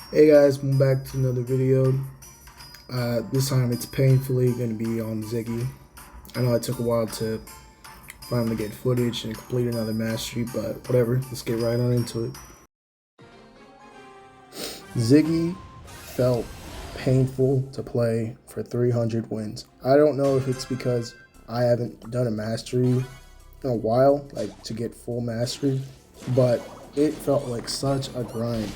Hey guys, welcome back to another video. This time it's painfully going to be on Ziggy. I know it took a while to finally get footage and complete another mastery, but whatever, let's get right on into it. Ziggy felt painful to play for 300 wins. I don't know if it's because I haven't done a mastery in a while, like to get full mastery, but it felt like such a grind.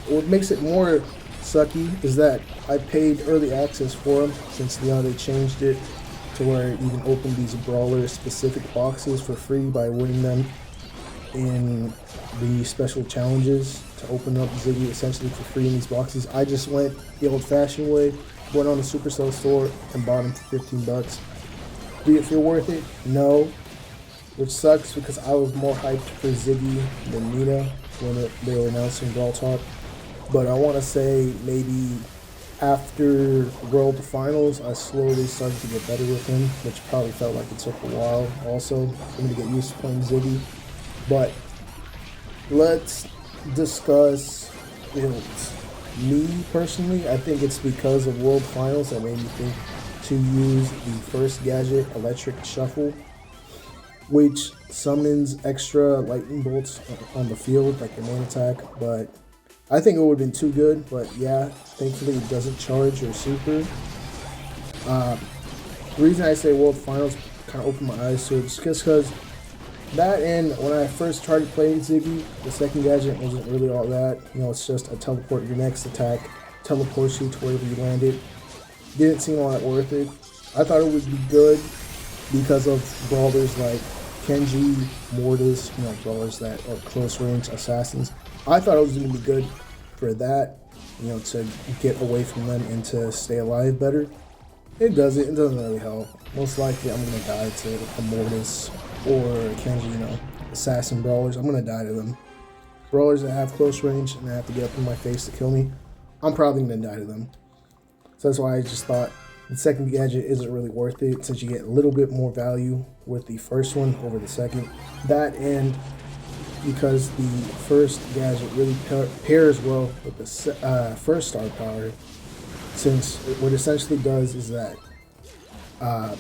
What makes it more sucky is that I paid early access for them since they changed it to where you can open these brawler specific boxes for free by winning them in the special challenges to open up Ziggy essentially for free in these boxes. I just went the old fashioned way, went on the Supercell store and bought them for 15 bucks. Do you feel worth it? No. Which sucks because I was more hyped for Ziggy than Nina when they were announcing Brawl Talk. But I want to say maybe after World Finals, I slowly started to get better with him, which probably felt like it took a while also for me to get used to playing Ziggy. But let's discuss builds. Me personally, I think it's because of World Finals that made me think to use the first gadget, Electric Shuffle, which summons extra lightning bolts on the field, like the main attack, but I think it would have been too good, but yeah, thankfully it doesn't charge your super. The reason I say World Finals kind of opened my eyes to it is just because that, and when I first started playing Ziggy, the second gadget wasn't really all that. You know, it's just a teleport your next attack, teleports you to wherever you landed. Didn't seem all that worth it. I thought it would be good because of brawlers like Kenji, Mortis, you know, brawlers that are close range assassins. I thought it was going to be good for that, you know, to get away from them and to stay alive better. It doesn't really help. Most likely I'm going to die to a Mortis or Kenji, you know, assassin brawlers. I'm going to die to them. Brawlers that have close range and have to get up in my face to kill me, I'm probably going to die to them. So that's why I just thought the second gadget isn't really worth it since you get a little bit more value with the first one over the second. That, and because the first gadget really pairs well with the first star power, since what it essentially does is that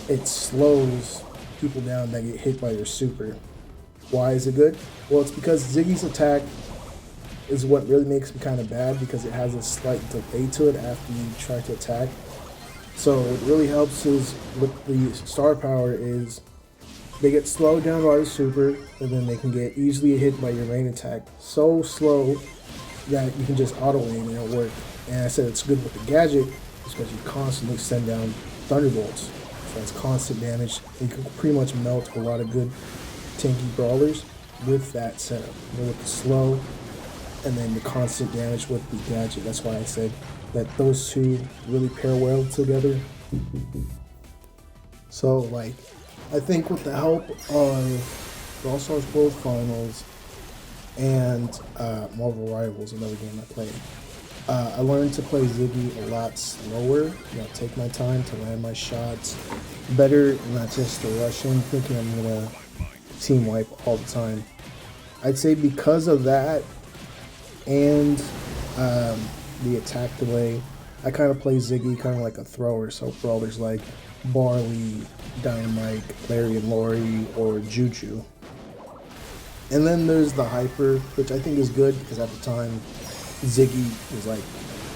it slows people down that get hit by your super. Why is it good? Well, it's because Ziggy's attack is what really makes me kind of bad because it has a slight delay to it after you try to attack. So what really helps is with the star power is they get slowed down by the super, and then they can get easily hit by your main attack. So slow that you can just auto aim and it'll work. And I said it's good with the gadget because you constantly send down thunderbolts. So that's constant damage. You can pretty much melt a lot of good tanky brawlers with that setup. You know, with the slow and then the constant damage with the gadget. That's why I said that those two really pair well together. So like, I think with the help of Brawl Stars World Finals and Marvel Rivals, another game I played, I learned to play Ziggy a lot slower. You know, take my time to land my shots better, not just to rush in thinking I'm gonna team wipe all the time. I'd say because of that and the attack delay, I kind of play Ziggy kind of like a thrower. So brawlers like Barley, Dynamite, Larry and Lori, or Juju. And then there's the Hyper, which I think is good because at the time Ziggy was like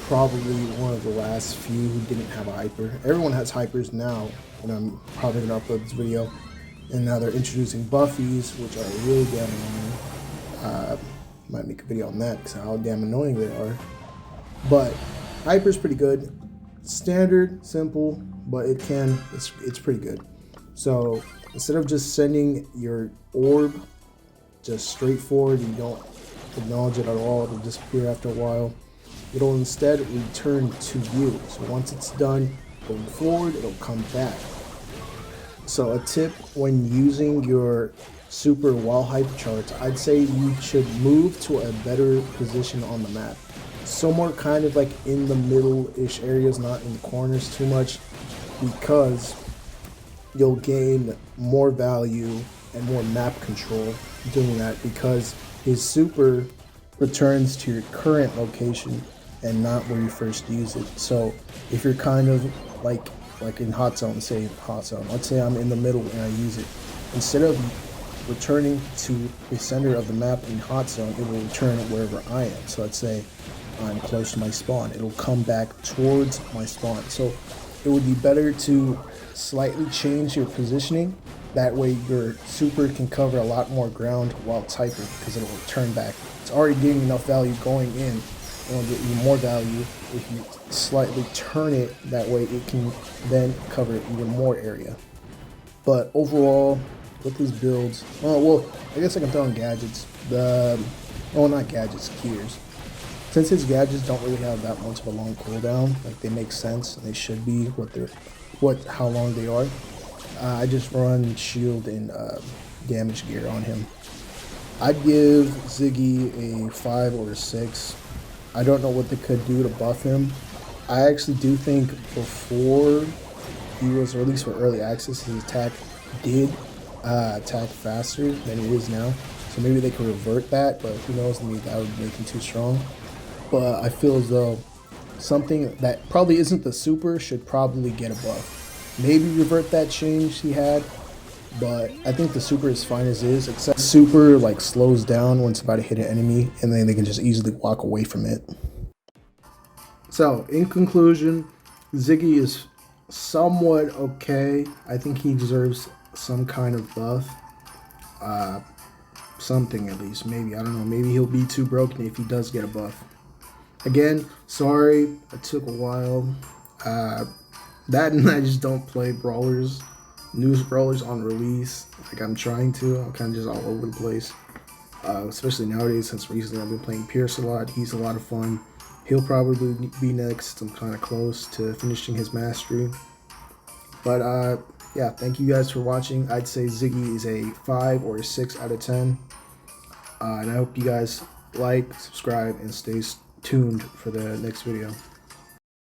probably one of the last few who didn't have a Hyper. Everyone has Hypers now, and I'm probably going to upload this video. And now they're introducing Buffies, which are really damn annoying. Might make a video on that because how damn annoying they are. But Hyper's pretty good. Standard, simple, but it's pretty good. So instead of just sending your orb just straight forward, you don't acknowledge it at all, it'll disappear after a while. It'll instead return to you. So once it's done going forward, it'll come back. So a tip when using your super while hyper charts, I'd say you should move to a better position on the map. Somewhere kind of like in the middle-ish areas, not in the corners too much, because you'll gain more value and more map control doing that, because his super returns to your current location and not where you first use it. So if you're kind of like in hot zone, say hot zone, let's say I'm in the middle and I use it, instead of returning to the center of the map in hot zone, it will return wherever I am. So let's say I'm close to my spawn, it'll come back towards my spawn. So it would be better to slightly change your positioning. That way your super can cover a lot more ground while typing, because it'll return back. It's already getting enough value going in. It'll get you more value if you slightly turn it. That way it can then cover even more area. But overall, with his builds, well, I guess I can throw in gadgets. Not gadgets, gears. Since his gadgets don't really have that much of a long cooldown, like they make sense and they should be how long they are. I just run shield and damage gear on him. I'd give Ziggy a 5 or a 6. I don't know what they could do to buff him. I actually do think before he was released for early access, his attack did attack faster than it is now. So maybe they could revert that, but who knows, maybe that would make him too strong. But I feel as though something that probably isn't the super should probably get a buff. Maybe revert that change he had, but I think the super is fine as is, except super like slows down when it's about to hit an enemy, and then they can just easily walk away from it. So in conclusion, Ziggy is somewhat okay. I think he deserves some kind of buff. Something at least, maybe, I don't know, maybe he'll be too broken if he does get a buff. Again, sorry, it took a while. That and I just don't play brawlers, news brawlers on release. Like I'm trying to, I'm kind of just all over the place. Especially nowadays, since recently I've been playing Pierce a lot. He's a lot of fun. He'll probably be next. I'm kind of close to finishing his mastery. But yeah, thank you guys for watching. I'd say Ziggy is a 5 or a 6 out of 10. And I hope you guys like, subscribe, and stay tuned for the next video.